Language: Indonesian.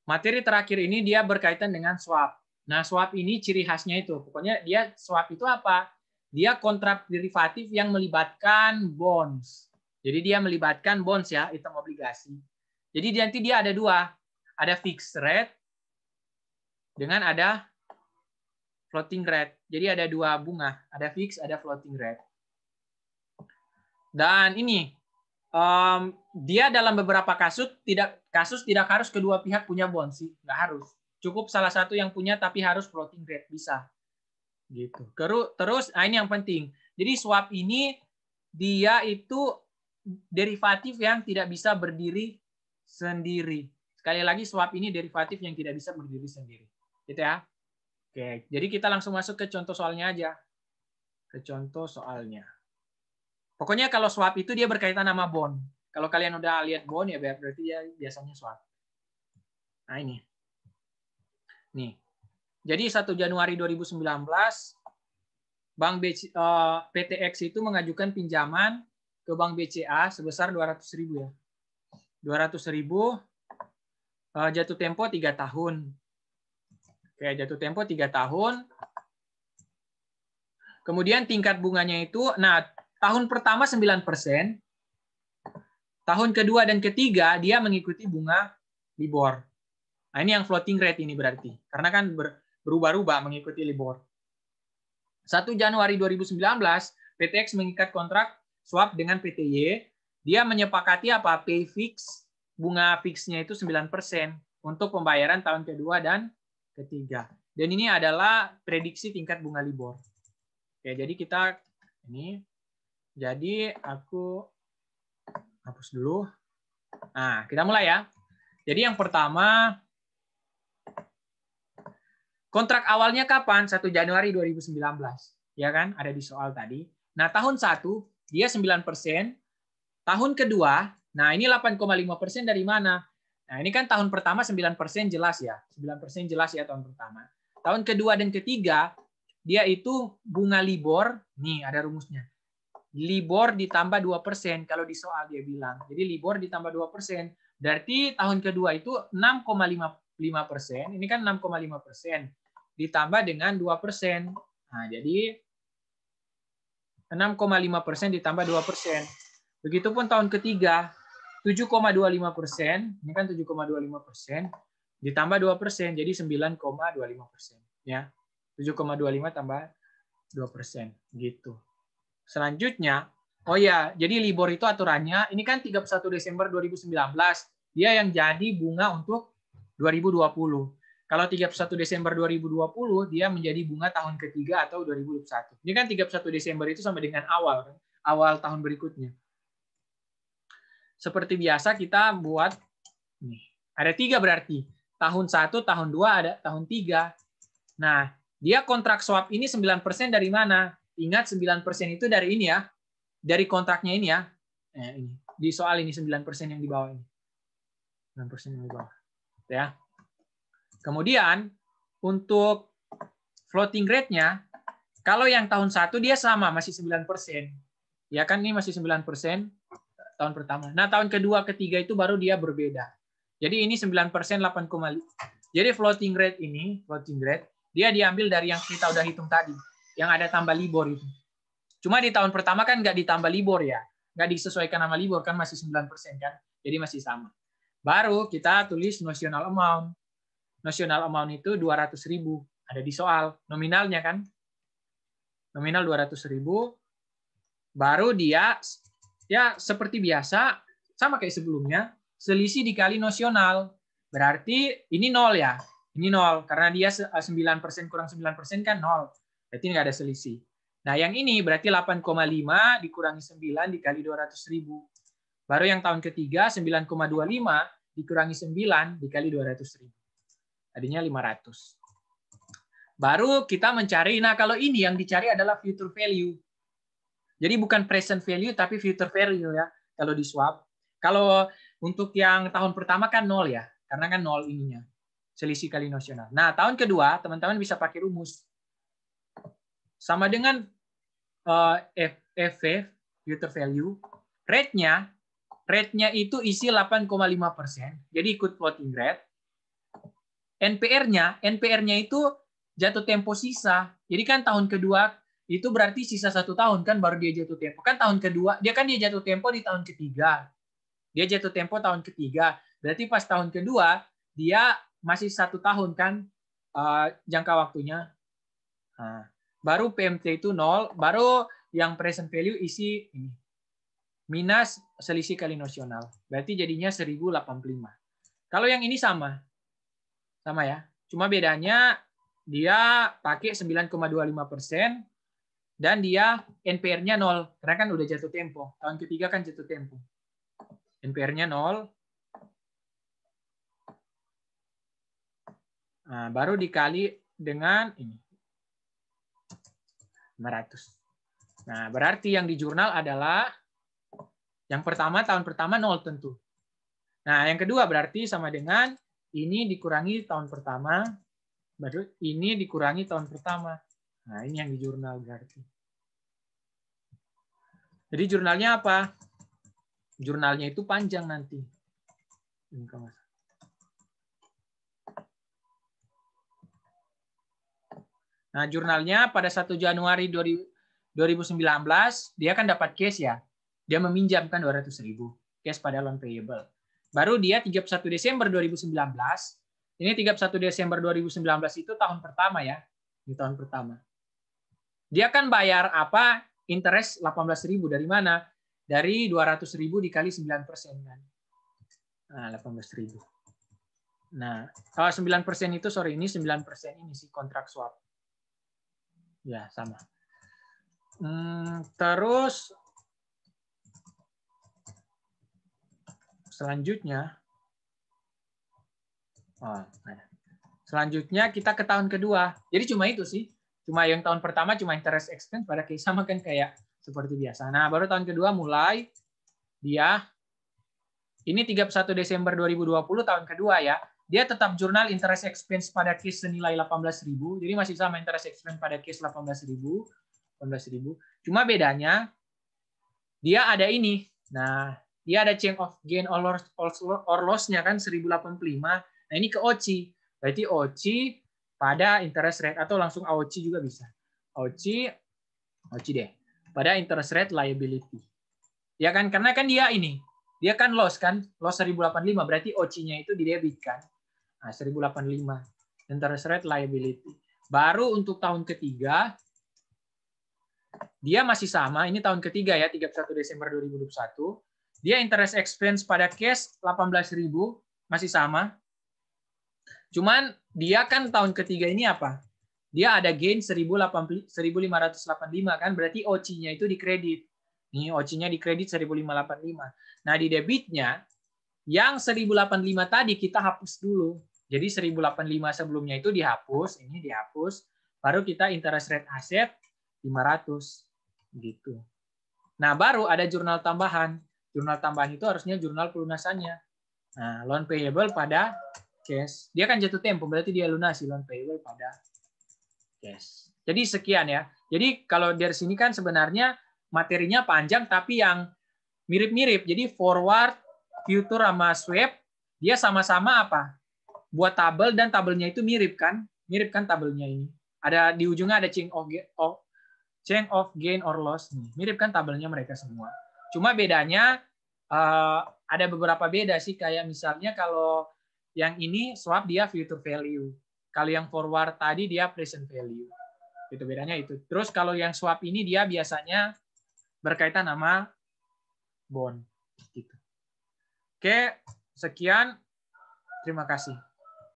Materi terakhir ini dia berkaitan dengan swap. Nah, swap ini ciri khasnya itu. Pokoknya dia swap itu apa? Dia kontrak derivatif yang melibatkan bonds. Jadi dia melibatkan bonds ya, item obligasi. Jadi nanti dia ada dua. Ada fixed rate dengan ada floating rate. Jadi ada dua bunga. Ada fixed, ada floating rate. Dan ini, dia dalam beberapa kasus tidak harus kedua pihak punya bond sih, nggak harus. Cukup salah satu yang punya tapi harus floating rate bisa. Gitu. Terus, nah ini yang penting. Jadi swap ini dia itu derivatif yang tidak bisa berdiri sendiri. Sekali lagi swap ini derivatif yang tidak bisa berdiri sendiri. Gitu ya. Oke, jadi kita langsung masuk ke contoh soalnya aja. Ke contoh soalnya. Pokoknya kalau swap itu dia berkaitan sama bond. Kalau kalian udah lihat bond ya berarti dia biasanya swap. Nah ini. Nih. Jadi 1 Januari 2019 Bank PTX itu mengajukan pinjaman ke Bank BCA sebesar 200.000 ya. 200.000 jatuh tempo 3 tahun. Oke, jatuh tempo 3 tahun. Kemudian tingkat bunganya itu, nah tahun pertama 9%, tahun kedua dan ketiga dia mengikuti bunga LIBOR. Nah, ini yang floating rate ini berarti. Karena kan berubah-ubah mengikuti LIBOR. 1 Januari 2019, PTX mengikat kontrak swap dengan PTY. Dia menyepakati apa? Pay fix, bunga fixnya itu 9% untuk pembayaran tahun kedua dan ketiga. Dan ini adalah prediksi tingkat bunga LIBOR. Oke, jadi kita ini. Jadi aku hapus dulu. Nah, kita mulai ya. Jadi yang pertama, kontrak awalnya kapan? 1 Januari 2019. Ya kan? Ada di soal tadi. Nah, tahun 1 dia 9%. Tahun kedua, nah ini 8,5% dari mana? Nah, ini kan tahun pertama 9% jelas ya. 9% jelas ya tahun pertama. Tahun kedua dan ketiga, dia itu bunga LIBOR. Nih, ada rumusnya. LIBOR ditambah 2%, kalau di soal dia bilang. Jadi LIBOR ditambah 2%. Berarti tahun kedua itu 6,5%. Ini kan 6,5%. Ditambah dengan 2%. Nah, jadi 6,5% ditambah 2%. Begitupun tahun ketiga, 7,25%. Ini kan 7,25%. Ditambah 2%, jadi 9,25%. Ya. 7,25 tambah 2%. Gitu. Selanjutnya, oh ya, jadi LIBOR itu aturannya, ini kan 31 Desember 2019, dia yang jadi bunga untuk 2020. Kalau 31 Desember 2020, dia menjadi bunga tahun ketiga atau 2021. Ini kan 31 Desember itu sama dengan awal tahun berikutnya. Seperti biasa kita buat, nih, ada 3 berarti. Tahun 1, tahun 2, ada tahun 3. Nah, dia kontrak swap ini 9% dari mana? Ingat 9% itu dari ini ya. Dari kontraknya ini ya. Ini. Di soal ini 9% yang di bawah ini. 9% yang di bawah. Ya. Kemudian untuk floating rate-nya, kalau yang tahun 1 dia sama, masih 9%. Ya kan ini masih 9% tahun pertama. Nah, tahun kedua, ketiga itu baru dia berbeda. Jadi ini 9%, 8,5. Jadi floating rate ini, dia diambil dari yang kita udah hitung tadi. Yang ada tambah LIBOR itu. Cuma di tahun pertama kan nggak ditambah LIBOR ya. Nggak disesuaikan sama LIBOR, kan masih 9% kan. Jadi masih sama. Baru kita tulis notional amount. Notional amount itu 200.000. Ada di soal. Nominalnya kan. Nominal 200.000. Baru dia, ya seperti biasa, sama kayak sebelumnya, selisih dikali nosional. Berarti ini 0 ya. Ini 0. Karena dia 9% kurang 9% kan 0. Berarti nggak ada selisih. Nah, yang ini berarti 8,5 dikurangi 9 dikali 200.000. Baru yang tahun ketiga 9,25 dikurangi 9 dikali 200.000. Tadinya 500. Baru kita mencari, nah kalau ini yang dicari adalah future value. Jadi bukan present value tapi future value ya kalau di swap. Kalau untuk yang tahun pertama kan 0 ya, karena kan 0 ininya. Selisih kali nosional. Nah, tahun kedua teman-teman bisa pakai rumus. Sama dengan FV, future value, rate-nya itu isi 8,5%, jadi ikut floating rate. NPR-nya itu jatuh tempo sisa. Jadi kan tahun kedua itu berarti sisa 1 tahun kan baru dia jatuh tempo. Kan tahun kedua dia jatuh tempo di tahun ketiga. Dia jatuh tempo tahun ketiga. Berarti pas tahun kedua dia masih 1 tahun kan jangka waktunya. Nah, baru PMT itu 0, baru yang present value isi ini. Minus selisih kali nosional. Berarti jadinya 1085. Kalau yang ini sama ya. Cuma bedanya dia pakai 9,25% dan dia NPR-nya 0 karena kan udah jatuh tempo. Tahun ketiga kan jatuh tempo. NPR-nya 0. Nah, baru dikali dengan ini. 500. Nah, berarti yang di jurnal adalah yang pertama tahun pertama 0 tentu. Nah, yang kedua berarti sama dengan ini dikurangi tahun pertama, baru ini dikurangi tahun pertama. Nah, ini yang di jurnal berarti. Jadi jurnalnya apa? Jurnalnya itu panjang nanti. Nah, jurnalnya pada 1 Januari 2019, dia kan dapat cash ya. Dia meminjamkan 200.000 cash pada loan payable. Baru dia 31 Desember 2019, ini 31 Desember 2019 itu tahun pertama ya. Ini tahun pertama. Dia kan bayar apa? Interest 18.000 dari mana? Dari 200.000 dikali 9% kan. Nah, 18.000. Nah, kalau 9% itu sorry ini 9% ini sih kontrak swap. Ya, sama. Terus selanjutnya kita ke tahun kedua. Jadi cuma itu sih. Cuma yang tahun pertama cuma interest expense pada case sama kan kayak seperti biasa. Nah, baru tahun kedua mulai dia ini 31 Desember 2020 tahun kedua ya. Dia tetap jurnal interest expense pada case senilai 18.000. Jadi masih sama interest expense pada case 18.000. Cuma bedanya dia ada ini. Nah, dia ada change of gain or loss-nya kan 1085. Nah, ini ke OCI. Berarti OCI pada interest rate atau langsung AOCI juga bisa. OCI deh. Pada interest rate liability. Ya kan karena kan dia ini. Dia kan loss 1085 berarti OCI-nya itu didebit kan. Nah, 1085 interest rate liability. Baru untuk tahun ketiga dia masih sama, ini tahun ketiga ya, 31 Desember 2021. Dia interest expense pada cash 18.000 masih sama. Cuman dia kan tahun ketiga ini apa? Dia ada gain 1.585 kan, berarti OCI-nya itu dikredit. Nih OCI-nya dikredit 1.585. Nah, di debitnya yang 1.085 tadi kita hapus dulu. Jadi 1.085 sebelumnya itu dihapus, ini dihapus, baru kita interest rate asset 500 gitu. Nah, baru ada jurnal tambahan. Jurnal tambahan itu harusnya jurnal pelunasannya. Nah, loan payable pada cash. Dia kan jatuh tempo, berarti dia lunasi loan payable pada cash. Jadi sekian ya. Jadi kalau dari sini kan sebenarnya materinya panjang tapi yang mirip-mirip. Jadi forward, future sama swap dia sama-sama apa? Buat tabel dan tabelnya itu mirip kan? Mirip kan tabelnya ini. Ada di ujungnya ada change of gain or loss. Mirip kan tabelnya mereka semua. Cuma bedanya ada beberapa beda sih. Kayak misalnya kalau yang ini swap dia future value. Kalau yang forward tadi dia present value. Itu bedanya itu. Terus kalau yang swap ini dia biasanya berkaitan sama bond. Gitu. Oke, sekian. Terima kasih.